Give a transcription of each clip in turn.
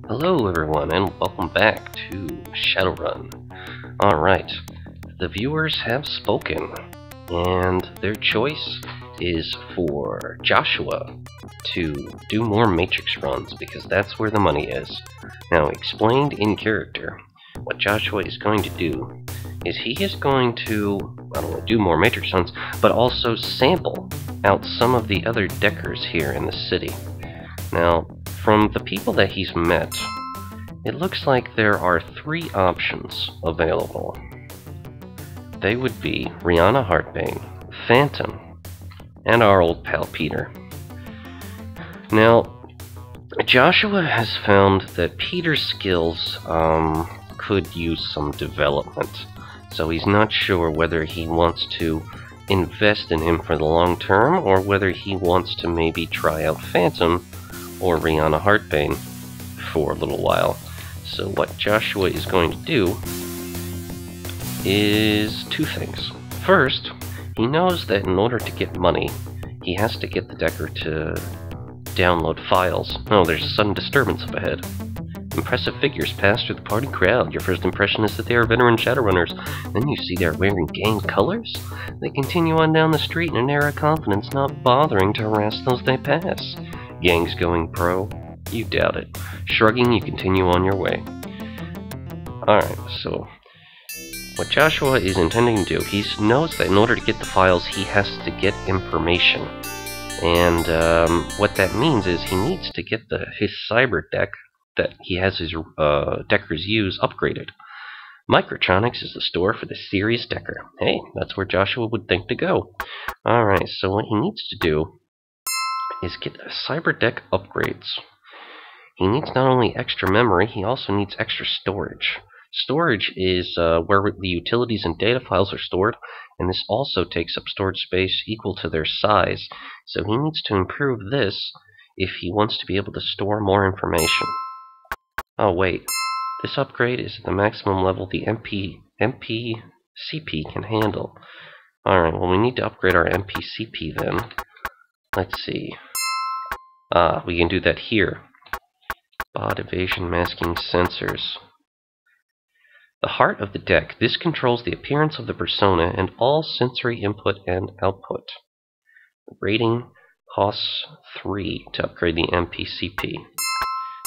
Hello everyone, and welcome back to Shadowrun. Alright, the viewers have spoken, and their choice is for Joshua to do more Matrix runs, because that's where the money is. Now, explained in character, what Joshua is going to do is he is going to, not only do more Matrix runs, but also sample out some of the other deckers here in the city. Now, from the people that he's met, it looks like there are 3 options available. They would be Rihanna Heartbane, Phantom, and our old pal Peter. Now, Joshua has found that Peter's skills could use some development, so he's not sure whether he wants to invest in him for the long term, or whether he wants to maybe try out Phantom or Rihanna Heartbane for a little while. So what Joshua is going to do is 2 things. First, he knows that in order to get money, he has to get the decker to download files. Oh, there's a sudden disturbance up ahead. Impressive figures pass through the party crowd. Your first impression is that they are veteran Shadowrunners. Then you see they're wearing gang colors. They continue on down the street in an air of confidence, not bothering to harass those they pass. Gangs going pro? You doubt it. Shrugging, you continue on your way. Alright, so what Joshua is intending to do, he knows that in order to get the files, he has to get information. And what that means is he needs to get his cyberdeck that he has his deckers use upgraded. Microtronics is the store for the serious decker. Hey, that's where Joshua would think to go. Alright, so what he needs to do is get cyberdeck upgrades. He needs not only extra memory, he also needs extra storage. Storage is where the utilities and data files are stored, and this also takes up storage space equal to their size. So he needs to improve this if he wants to be able to store more information. Oh wait, this upgrade is at the maximum level the MPCP can handle. Alright, well we need to upgrade our MPCP then. Let's see. We can do that here. Bot evasion masking sensors. The heart of the deck. This controls the appearance of the persona and all sensory input and output. Rating costs 3 to upgrade the MPCP.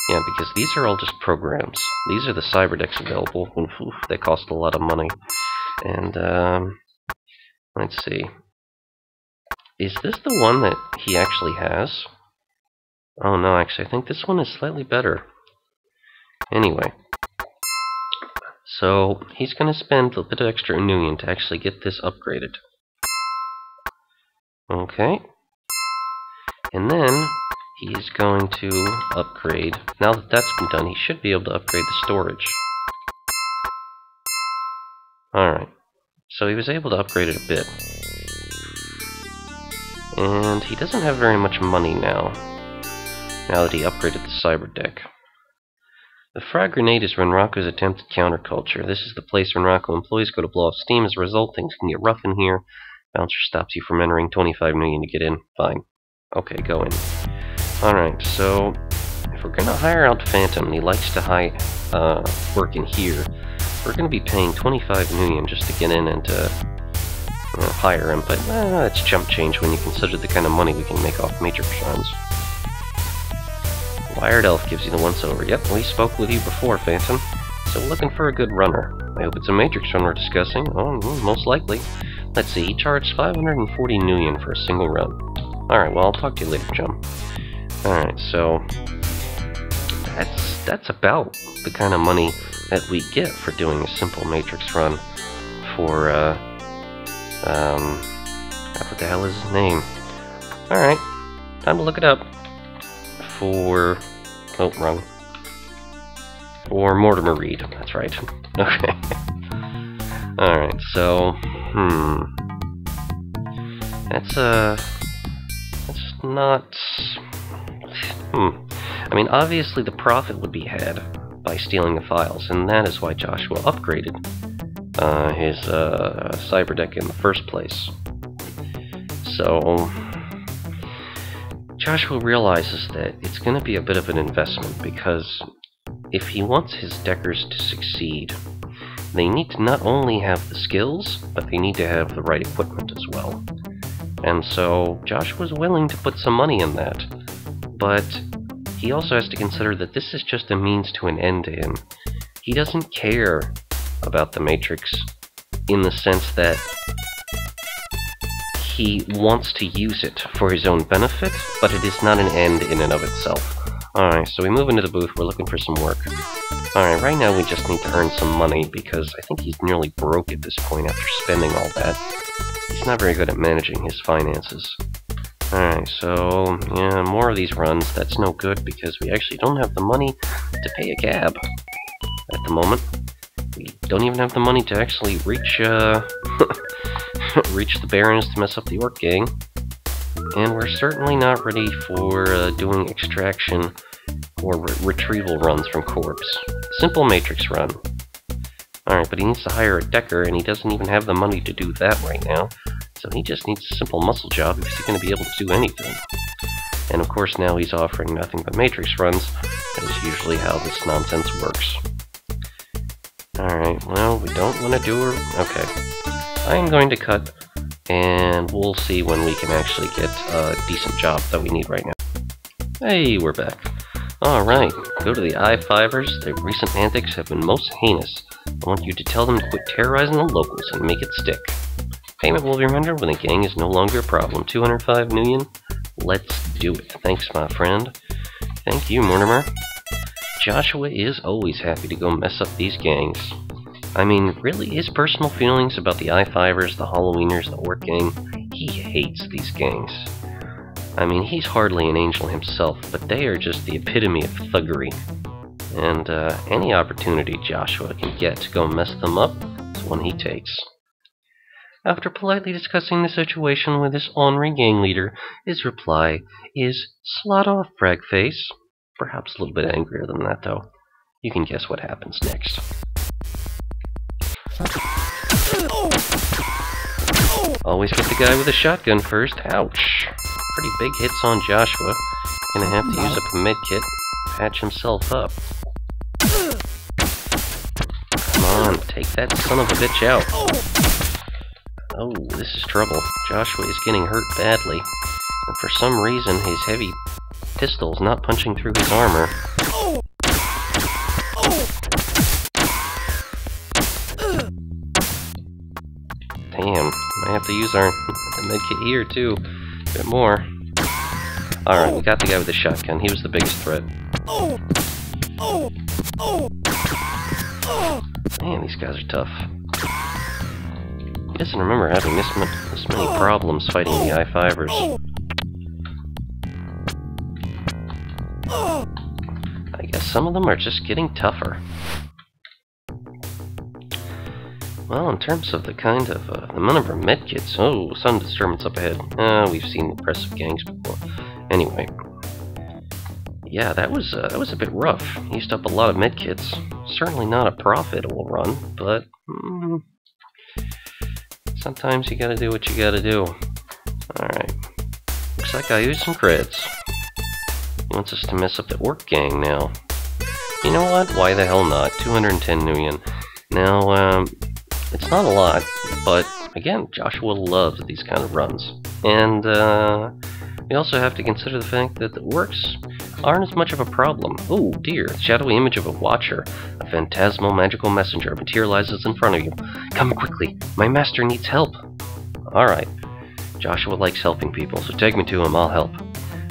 Yeah, because these are all just programs. These are the cyberdecks available. Oof, they cost a lot of money. And, let's see. Is this the one that he actually has? Oh no, actually, I think this one is slightly better. Anyway. So, he's going to spend a bit of extra nuyen to actually get this upgraded. Okay. And then, he's going to upgrade. Now that that's been done, he should be able to upgrade the storage. Alright. So he was able to upgrade it a bit. And he doesn't have very much money now that he upgraded the cyberdeck. The frag grenade is Renraku's attempted counterculture. This is the place Renraku employees go to blow off steam. As a result, things can get rough in here. Bouncer stops you from entering 25 million to get in. Fine. Okay, go in. Alright, so if we're gonna hire out Phantom, and he likes to work in here, we're gonna be paying 25 million just to get in and to hire him, but that's chump change when you consider the kind of money we can make off Matrix runs. Wired Elf gives you the once-over. Yep, we spoke with you before, Phantom. So we're looking for a good runner. I hope it's a Matrix run we're discussing. Oh, most likely. Let's see, he charged 540 nuyen for a single run. Alright, well, I'll talk to you later, chum. Alright, so that's about the kind of money that we get for doing a simple Matrix run for, what the hell is his name? Alright, time to look it up. For Mortimer Reed, that's right. Okay. Alright, so, that's not, I mean, obviously the profit would be had by stealing the files, and that is why Joshua upgraded his cyberdeck in the first place. So, Joshua realizes that it's going to be a bit of an investment, because if he wants his deckers to succeed, they need to not only have the skills, but they need to have the right equipment as well. And so Joshua's willing to put some money in that, but he also has to consider that this is just a means to an end to him. He doesn't care about the Matrix in the sense that he wants to use it for his own benefit, but it is not an end in and of itself. Alright, so we move into the booth, we're looking for some work. Alright, right now we just need to earn some money, because I think he's nearly broke at this point after spending all that. He's not very good at managing his finances. Alright, so, yeah, more of these runs. That's no good, because we actually don't have the money to pay a cab at the moment. We don't even have the money to actually reach, reach the Barons to mess up the Orc gang. And we're certainly not ready for doing extraction or retrieval runs from corpse. Simple Matrix run. Alright, but he needs to hire a decker, and he doesn't even have the money to do that right now. So he just needs a simple muscle job if he's going to be able to do anything. And of course now he's offering nothing but Matrix runs. That is usually how this nonsense works. Alright, well, we don't want to do her... Okay. I am going to cut, and we'll see when we can actually get a decent job that we need right now. Hey, we're back. Alright, go to the I-5ers. Their recent antics have been most heinous. I want you to tell them to quit terrorizing the locals and make it stick. Payment will be rendered when the gang is no longer a problem. 205 nuyen? Let's do it. Thanks, my friend. Thank you, Mortimer. Joshua is always happy to go mess up these gangs. I mean, really, his personal feelings about the I-5ers, the Halloweeners, the Orc gang, he hates these gangs. I mean, he's hardly an angel himself, but they are just the epitome of thuggery. And any opportunity Joshua can get to go mess them up is one he takes. After politely discussing the situation with his ornery gang leader, his reply is, "Slot off, Fragface." Perhaps a little bit angrier than that, though. You can guess what happens next. Always get the guy with a shotgun first. Ouch. Pretty big hits on Joshua. Gonna have to use up a medkit, patch himself up. Come on, take that son of a bitch out. Oh, this is trouble. Joshua is getting hurt badly. And for some reason, his heavy pistol's not punching through his armor. Damn, I have to use our medkit here, too. A bit more. Alright, we got the guy with the shotgun. He was the biggest threat. Man, these guys are tough. He doesn't remember having this many problems fighting the I-5ers. I guess some of them are just getting tougher. Well, in terms of the kind of, the amount of our medkits... Oh, some disturbance up ahead. We've seen oppressive gangs before. Anyway. Yeah, that was a bit rough. Used up a lot of medkits. Certainly not a profitable run, but... sometimes you gotta do what you gotta do. Alright. Looks like I used some creds. He wants us to mess up the Orc gang now. You know what? Why the hell not? 210 nuyen. Now, it's not a lot, but again, Joshua loves these kind of runs. And we also have to consider the fact that the Orcs aren't as much of a problem. Oh dear, the shadowy image of a watcher, a phantasmal magical messenger, materializes in front of you. Come quickly, my master needs help. Alright, Joshua likes helping people, so take me to him, I'll help.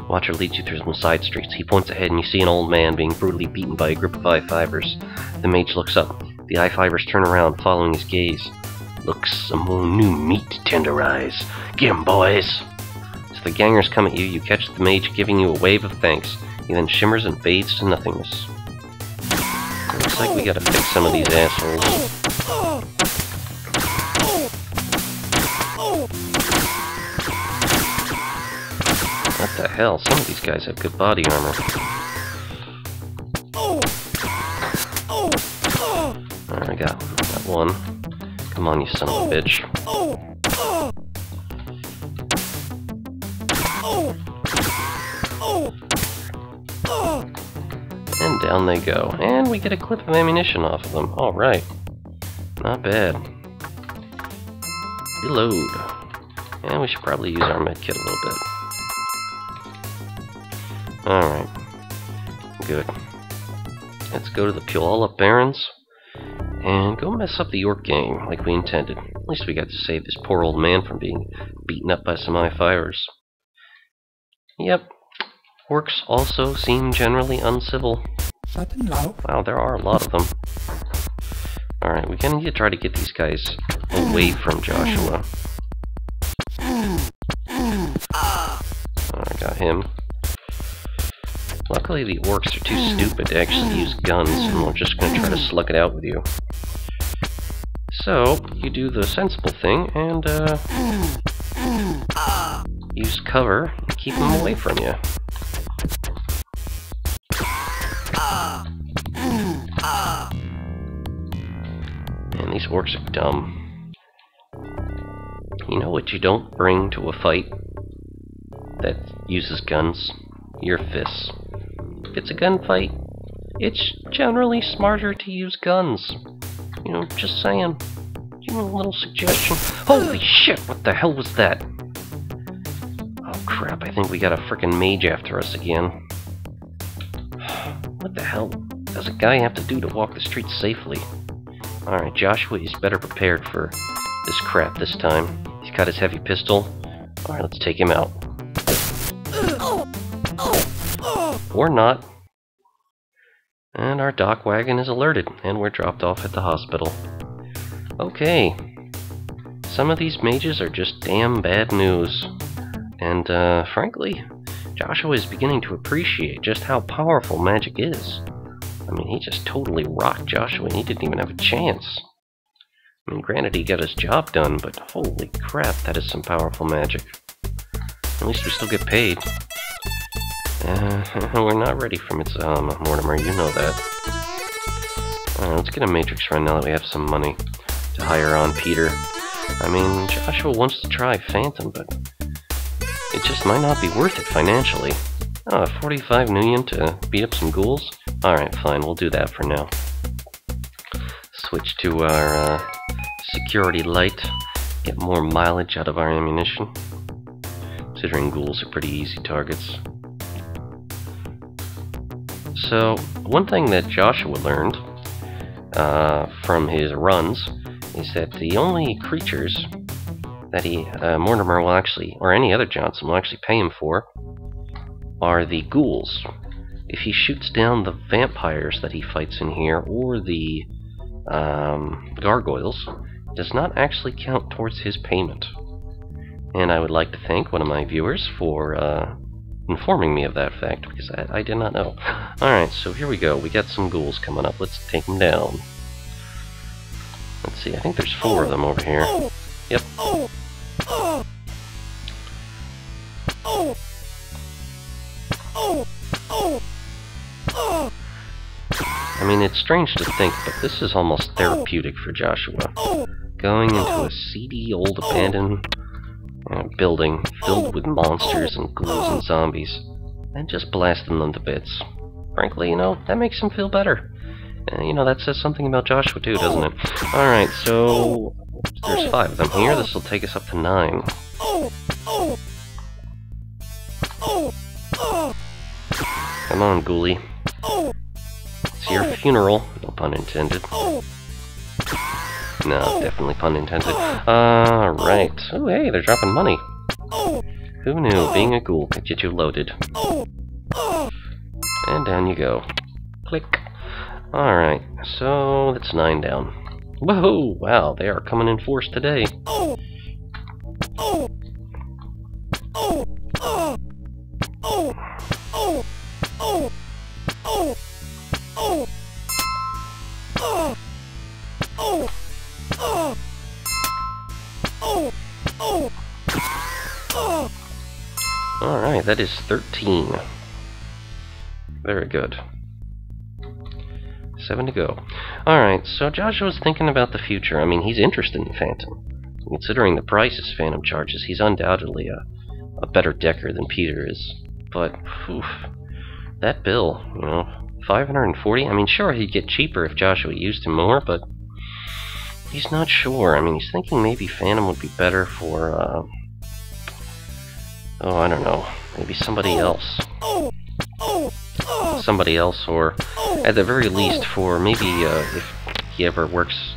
Watcher leads you through some side streets. He points ahead and you see an old man being brutally beaten by a group of I-5ers. The mage looks up. The I-5ers turn around, following his gaze. Looks some more new meat to tenderize. Get 'em, boys! As the gangers come at you, you catch the mage giving you a wave of thanks. He then shimmers and fades to nothingness. Looks like we gotta fix some of these assholes. What the hell? Some of these guys have good body armor. Alright, I got one. Come on, you son of a bitch. And down they go. And we get a clip of ammunition off of them. Alright. Not bad. Reload. And we should probably use our med kit a little bit. Alright. Good. Let's go to the Puyallup Barrens and go mess up the York gang like we intended. At least we got to save this poor old man from being beaten up by some eye-fires. Yep. Orcs also seem generally uncivil. Wow, there are a lot of them. Alright, we're gonna need to try to get these guys away from Joshua. I got him. Luckily, the orcs are too stupid to actually use guns, and we're just going to try to slug it out with you. So, you do the sensible thing, and, use cover and keep them away from you. Man, these orcs are dumb. You know what you don't bring to a fight that uses guns? Your fists. If it's a gunfight, it's generally smarter to use guns. You know, just saying. Give me a little suggestion. Holy shit, what the hell was that? Oh crap, I think we got a frickin' mage after us again. What the hell does a guy have to do to walk the streets safely? Alright, Joshua is better prepared for this crap this time. He's got his heavy pistol. Alright, let's take him out. Or not. And our dock wagon is alerted, and we're dropped off at the hospital. Okay. Some of these mages are just damn bad news. And, frankly, Joshua is beginning to appreciate just how powerful magic is. I mean, he just totally rocked Joshua, and he didn't even have a chance. I mean, granted, he got his job done, but holy crap, that is some powerful magic. At least we still get paid. We're not ready for Midsummer, Mortimer, you know that. Alright, let's get a Matrix run now that we have some money to hire on Peter. I mean, Joshua wants to try Phantom, but it just might not be worth it financially. 45 nuyen to beat up some ghouls? Alright, fine, we'll do that for now. Switch to our security light, get more mileage out of our ammunition. Considering ghouls are pretty easy targets. So, one thing that Joshua learned from his runs is that the only creatures that Mortimer will actually, or any other Johnson will actually pay him for, are the ghouls. If he shoots down the vampires that he fights in here, or the gargoyles, it does not actually count towards his payment. And I would like to thank one of my viewers for informing me of that fact, because I did not know. Alright, so here we go. We got some ghouls coming up. Let's take them down. Let's see, I think there's 4 of them over here. Yep. I mean, it's strange to think, but this is almost therapeutic for Joshua. Going into a seedy old abandoned building filled with monsters and ghouls and zombies, and just blasting them to bits. Frankly, you know, that makes him feel better. You know, that says something about Joshua too, doesn't it? Alright, so there's 5 of them here. This will take us up to 9. Come on, ghoulie. It's your funeral. No pun intended. No, definitely pun intended. Alright. Oh, hey, they're dropping money. Who knew being a ghoul could get you loaded? And down you go. Click. Alright, so that's 9 down. Whoa, wow, they are coming in force today. Alright, that is 13. Very good. 7 to go. Alright, so Joshua's thinking about the future. I mean, he's interested in Phantom. Considering the prices Phantom charges, he's undoubtedly a better decker than Peter is. But, oof, that bill, you know, 540? I mean, sure, he'd get cheaper if Joshua used him more, but he's not sure. I mean, he's thinking maybe Phantom would be better for, oh, I don't know, maybe somebody else. Somebody else, or at the very least for maybe, if he ever works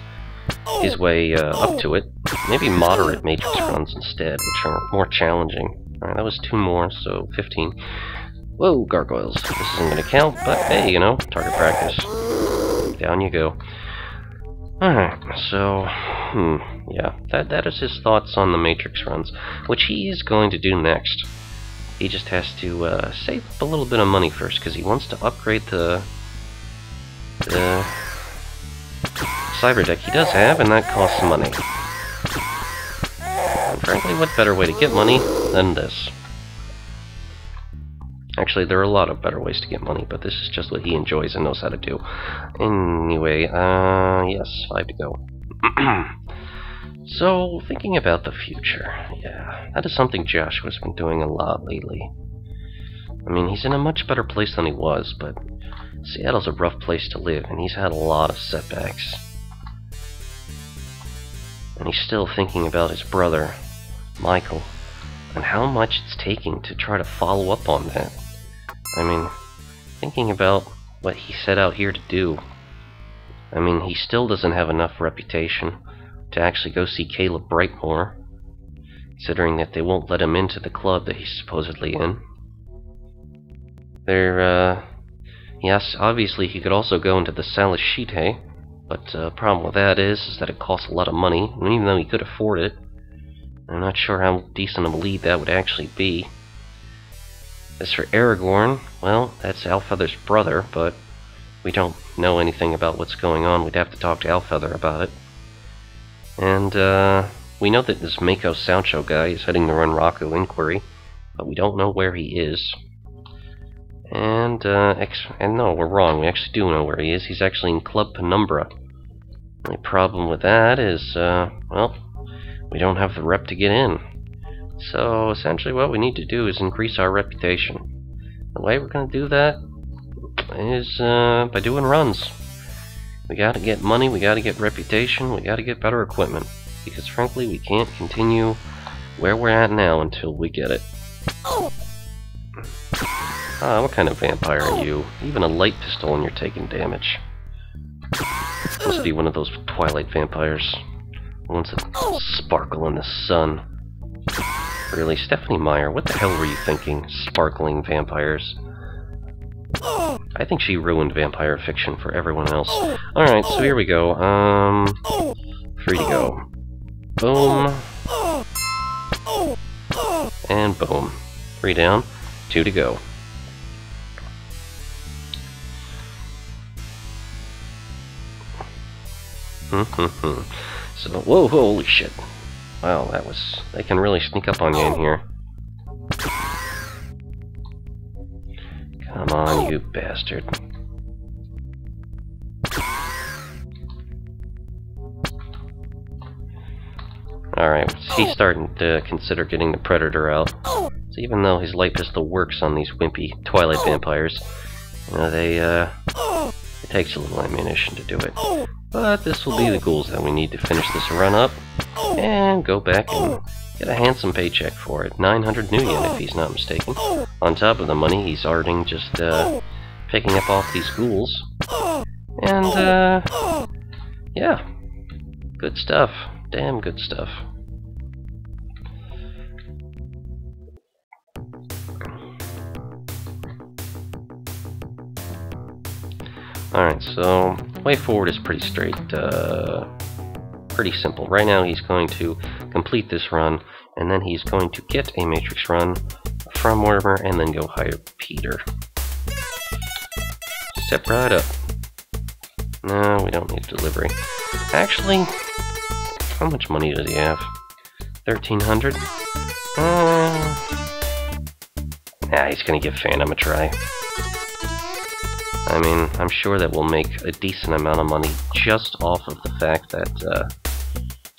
his way up to it, maybe moderate matrix runs instead, which are more challenging. Alright, that was 2 more, so 15. Whoa, gargoyles. This isn't going to count, but hey, you know, target practice. Down you go. Alright, so, yeah, that is his thoughts on the matrix runs, which he is going to do next. He just has to save up a little bit of money first, because he wants to upgrade the cyberdeck he does have, and that costs money. And frankly, what better way to get money than this? Actually, there are a lot of better ways to get money, but this is just what he enjoys and knows how to do. Anyway, yes, 5 to go. So, thinking about the future, yeah, that is something Joshua's been doing a lot lately. I mean, he's in a much better place than he was, but Seattle's a rough place to live, and he's had a lot of setbacks. And he's still thinking about his brother, Michael, and how much it's taking to try to follow up on that. I mean, thinking about what he set out here to do, I mean, he still doesn't have enough reputation to actually go see Caleb Brightmore, considering that they won't let him into the club that he's supposedly in. Yes, obviously he could also go into the Salashite, but the problem with that is that it costs a lot of money, and even though he could afford it, I'm not sure how decent of a lead that would actually be. As for Aragorn, well, that's Alfeather's brother, but we don't know anything about what's going on. We'd have to talk to Alfeather about it. And, we know that this Mako Sancho guy is heading the Runraku Inquiry, but we don't know where he is. And no, we're wrong. We actually do know where he is. He's actually in Club Penumbra. The problem with that is, well, we don't have the rep to get in. So, essentially what we need to do is increase our reputation. The way we're going to do that is, by doing runs. We gotta get money, we gotta get reputation, we gotta get better equipment. Because frankly, we can't continue where we're at now until we get it. What kind of vampire are you? Even a light pistol and you're taking damage. Must be one of those Twilight vampires. The ones that sparkle in the sun. Really, Stephanie Meyer, what the hell were you thinking? Sparkling vampires. I think she ruined vampire fiction for everyone else. Alright, so here we go. 3 to go. Boom. And boom. 3 down, 2 to go. So, whoa, holy shit. Wow, they can really sneak up on you in here. Come on, you bastard. Alright, he's starting to consider getting the Predator out. So even though his light pistol works on these wimpy Twilight vampires, you know, it takes a little ammunition to do it. But this will be the Ghouls that we need to finish this run up, and go back and get a handsome paycheck for it. 900 nuyen, if he's not mistaken. On top of the money he's earning just picking up off these Ghouls. And, yeah. Good stuff. Damn good stuff. Alright, so way forward is pretty straight, pretty simple. Right now he's going to complete this run, and then he's going to get a Matrix run from Wormer, and then go hire Peter. Step right up. No, we don't need delivery. Actually, how much money does he have? 1,300? He's gonna give Phantom a try. I mean, I'm sure that we'll make a decent amount of money just off of the fact that,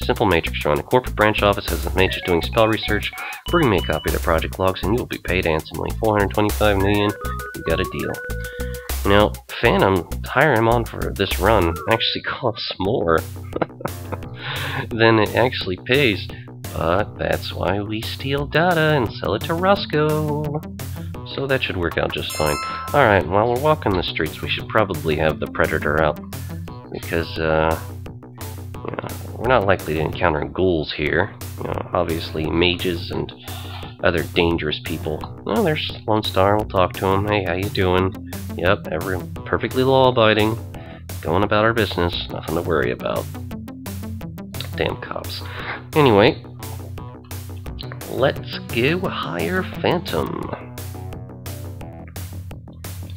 simple Matrix run. The corporate branch office has a Matrix doing spell research. Bring me a copy of the project logs and you will be paid handsomely. 425 million, you got a deal. You know, Phantom, hiring him on for this run actually costs more than it actually pays. But that's why we steal data and sell it to Roscoe. So that should work out just fine. Alright, while we're walking the streets, we should probably have the Predator out. Because, you know, we're not likely to encounter ghouls here. You know, obviously, mages and other dangerous people. Oh, there's Lone Star. We'll talk to him. Hey, how you doing? Yep, perfectly law-abiding. Going about our business. Nothing to worry about. Damn cops. Anyway, let's go hire Phantom.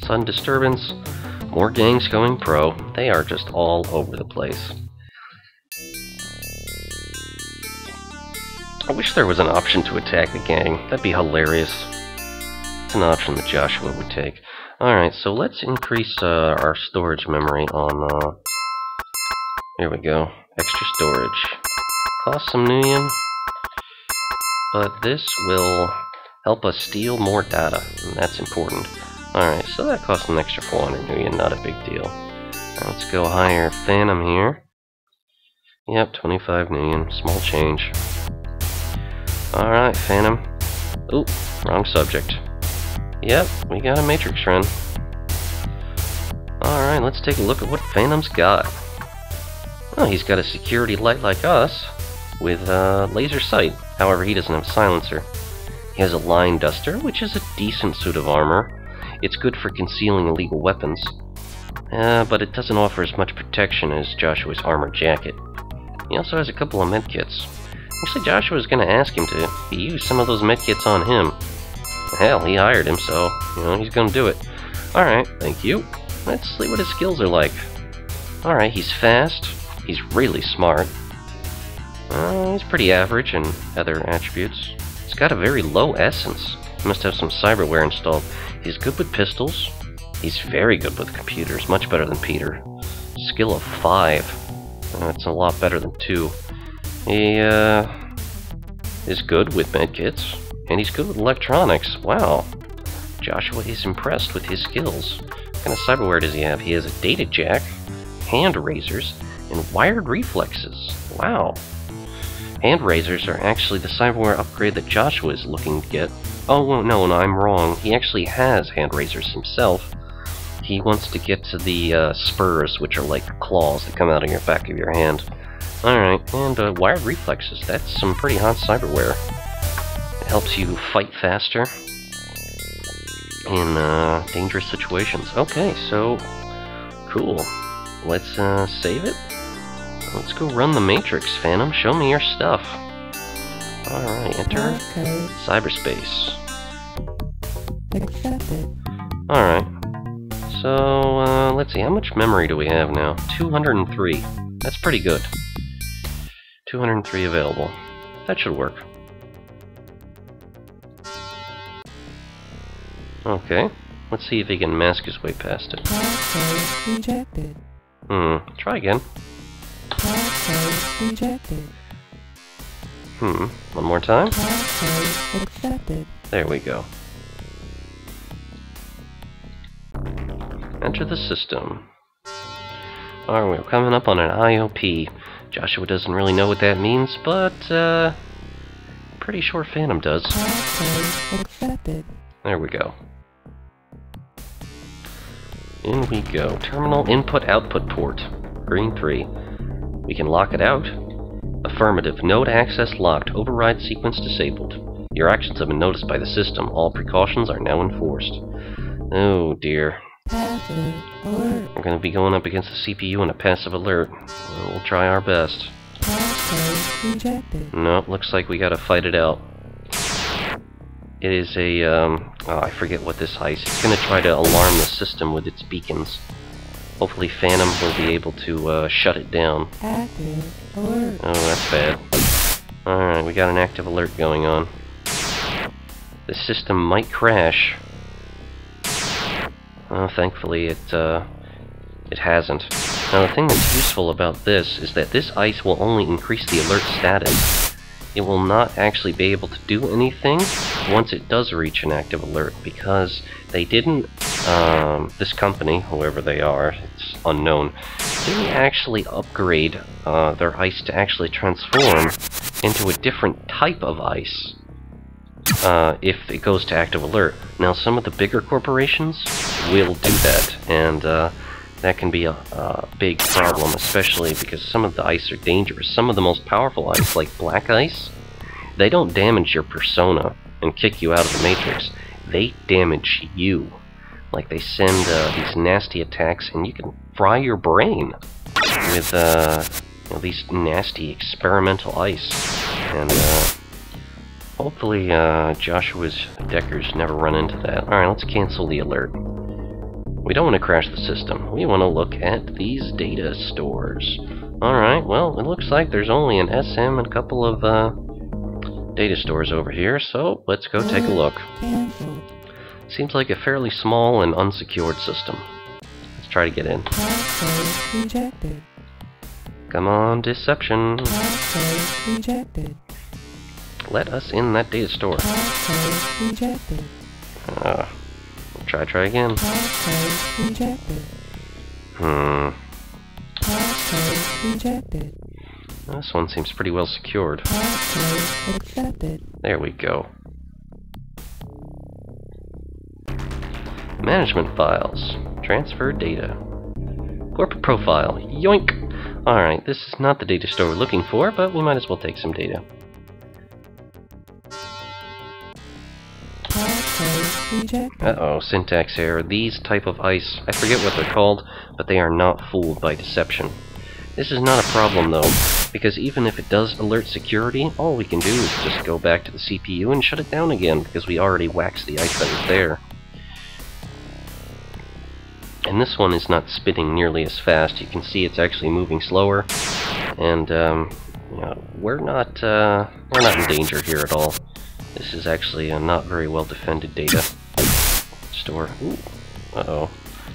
Sudden disturbance. More gangs going pro. They are just all over the place. I wish there was an option to attack the gang. That'd be hilarious. It's an option that Joshua would take. Alright, so let's increase our storage memory on... here we go. Extra storage. Cost some nuyen. But this will help us steal more data, and that's important. Alright, so that costs an extra 400 nuyen, not a big deal. Now let's go hire Phantom here. Yep, 25 nuyen, small change. Alright, Phantom. Oop, wrong subject. Yep, we got a Matrix run. Alright, let's take a look at what Phantom's got. Oh, he's got a security light like us, with laser sight. However, he doesn't have a silencer. He has a line duster, which is a decent suit of armor. It's good for concealing illegal weapons, but it doesn't offer as much protection as Joshua's armor jacket. He also has a couple of medkits. Actually, Joshua's going to ask him to use some of those medkits on him. Hell, he hired him, so, you know, he's going to do it. Alright, thank you. Let's see what his skills are like. Alright, he's fast. He's really smart. He's pretty average in other attributes. He's got a very low essence. He must have some cyberware installed. He's good with pistols. He's very good with computers, much better than Peter. Skill of 5. That's a lot better than 2. He is good with medkits, and he's good with electronics. Wow. Joshua is impressed with his skills. What kind of cyberware does he have? He has a data jack, hand razors, and wired reflexes. Wow. Hand razors are actually the cyberware upgrade that Joshua is looking to get. Oh, no, I'm wrong. He actually has hand razors himself. He wants to get to the spurs, which are like claws that come out of your back of your hand. Alright, and wired reflexes. That's some pretty hot cyberware. It helps you fight faster in dangerous situations. Okay, so cool. Let's save it. Let's go run the Matrix, Phantom. Show me your stuff. Alright, enter cyberspace. Accepted. Alright. So, let's see, how much memory do we have now? 203. That's pretty good. 203 available. That should work. Okay. Let's see if he can mask his way past it. Passcode rejected. Try again. Passcode rejected. One more time. Passcode accepted. There we go. Enter the system. Alright, we're coming up on an IOP. Joshua doesn't really know what that means, but, pretty sure Phantom does. Passcode accepted. There we go. In we go. Terminal input-output port. Green 3. We can lock it out. Affirmative. Node access locked. Override sequence disabled. Your actions have been noticed by the system. All precautions are now enforced. Oh dear. Passive alert. We're going to be going up against the CPU in a passive alert. We'll try our best. Passcode rejected. Nope, looks like we gotta fight it out. It is a, oh, I forget what this heist. It's gonna try to alarm the system with its beacons. Hopefully Phantom will be able to, shut it down. Active alert. Oh, that's bad. Alright, we got an active alert going on. The system might crash. Oh, thankfully it hasn't. Now the thing that's useful about this is that this ice will only increase the alert status. It will not actually be able to do anything once it does reach an active alert, because they didn't this company, whoever they are, it's unknown, didn't actually upgrade their ice to actually transform into a different type of ice if it goes to active alert. Now, some of the bigger corporations will do that, and that can be a big problem, especially because some of the ice are dangerous. Some of the most powerful ice, like black ice, they don't damage your persona and kick you out of the matrix. They damage you. Like, they send these nasty attacks, and you can fry your brain with you know, these nasty experimental ice. And hopefully Joshua's deckers never run into that. Alright, let's cancel the alert. We don't want to crash the system. We want to look at these data stores. Alright, well, it looks like there's only an SM and a couple of data stores over here, so let's go take a look. Seems like a fairly small and unsecured system. Let's try to get in. Password rejected. Come on, deception. Password rejected. Let us in that data store. Password rejected. Try again. Password rejected. Password rejected. This one seems pretty well secured. Password accepted. There we go. Management files. Transfer data. Corporate profile. Yoink! Alright, this is not the data store we're looking for, but we might as well take some data. Uh-oh, syntax error. These type of ice, I forget what they're called, but they are not fooled by deception. This is not a problem, though, because even if it does alert security, all we can do is just go back to the CPU and shut it down again, because we already waxed the ice that was there. And this one is not spinning nearly as fast. You can see it's actually moving slower, and you know, we're not in danger here at all. This is actually a not very well defended data store. Ooh. Uh-oh.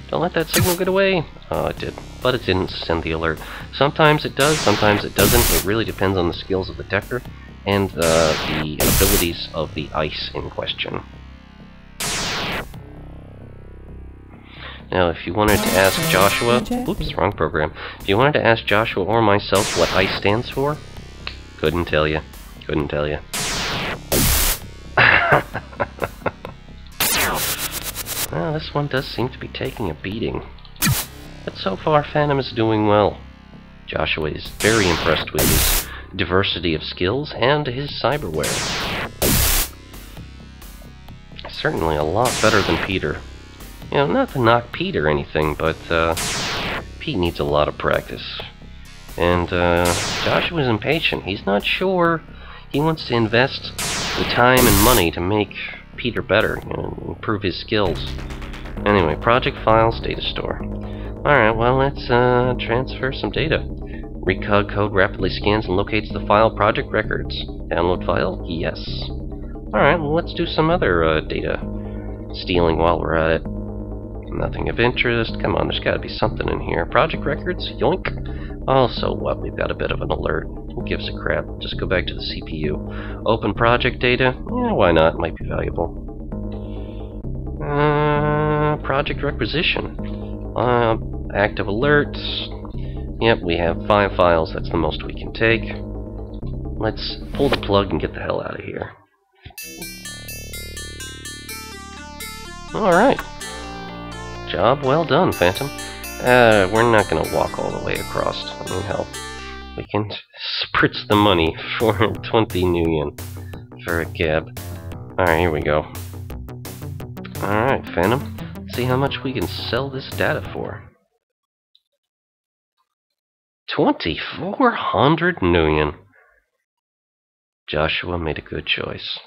Don't let that signal get away! Oh, it did. But it didn't send the alert. Sometimes it does, sometimes it doesn't. It really depends on the skills of the decker and the abilities of the ice in question. Now, if you wanted to ask Joshua... Oops, wrong program. If you wanted to ask Joshua or myself what ice stands for, couldn't tell you. Couldn't tell you. Well, this one does seem to be taking a beating. But so far, Phantom is doing well. Joshua is very impressed with his diversity of skills and his cyberware. Certainly a lot better than Peter. You know, not to knock Pete or anything, but Pete needs a lot of practice. And Joshua's impatient. He's not sure he wants to invest the time and money to make Peter better, you know, improve his skills. Anyway, project files, data store. Alright, well, let's transfer some data. Recog code rapidly scans and locates the file project records. Download file? Yes. Alright, well, let's do some other data stealing while we're at it. Nothing of interest. Come on, there's gotta be something in here. Project records? Yoink! Oh, so what? We've got a bit of an alert. Who gives a crap? Just go back to the CPU. Open project data? Yeah, why not? Might be valuable. Project requisition. Active alerts. Yep, we have 5 files. That's the most we can take. Let's pull the plug and get the hell out of here. Alright. Job well done, Phantom. We're not gonna walk all the way across. I mean, hell, we can spritz the money for 20 nuyen for a cab. Alright, here we go. Alright, Phantom. Let's see how much we can sell this data for. 2,400 nuyen. Joshua made a good choice.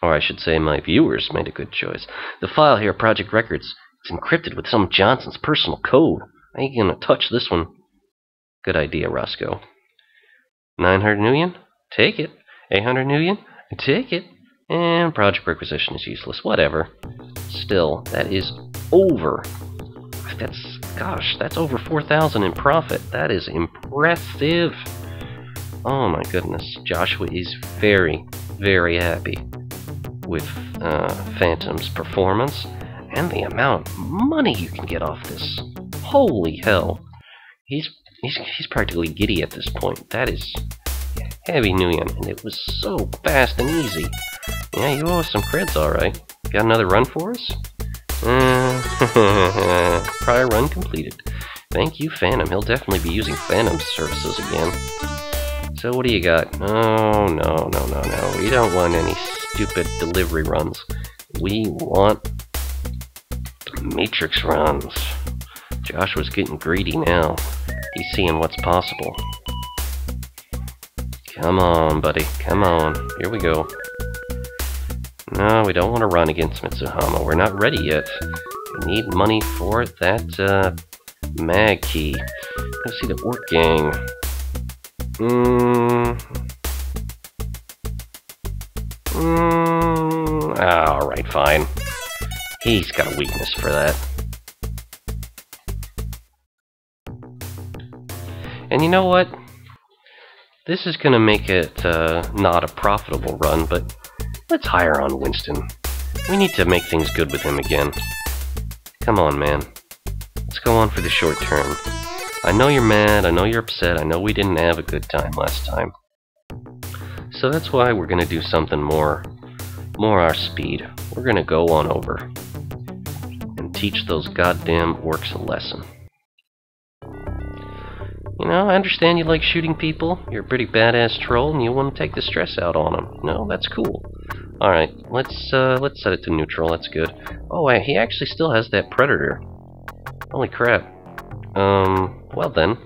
Or I should say my viewers made a good choice. The file here, Project Records, it's encrypted with some Johnson's personal code. I ain't gonna touch this one. Good idea, Roscoe. 900 nuyen? Take it. 800 nuyen? Take it. And project requisition is useless. Whatever. Still, that is over. That's over 4,000 in profit. That is impressive. Oh my goodness. Joshua is very, very happy with Phantom's performance. And the amount of money you can get off this. Holy hell. He's practically giddy at this point. That is heavy nuyen, and it was so fast and easy. Yeah, you owe us some creds, alright. Got another run for us? Prior run completed. Thank you, Phantom. He'll definitely be using Phantom's services again. So what do you got? Oh, no. We don't want any stupid delivery runs. We want Matrix runs. Joshua's getting greedy now. He's seeing what's possible. Come on, buddy. Come on. Here we go. No, we don't want to run against Mitsuhama. We're not ready yet. We need money for that, mag key. Let's see the Orc Gang. Alright, fine. He's got a weakness for that. And you know what? This is gonna make it not a profitable run, but let's hire on Winston. We need to make things good with him again. Come on, man. Let's go on for the short term. I know you're mad, I know you're upset, I know we didn't have a good time last time. So that's why we're gonna do something more our speed. We're gonna go on over and teach those goddamn orcs a lesson. You know, I understand you like shooting people. You're a pretty badass troll, and you want to take the stress out on them. No, that's cool. All right, let's set it to neutral. That's good. Oh, he actually still has that predator. Holy crap. Well then,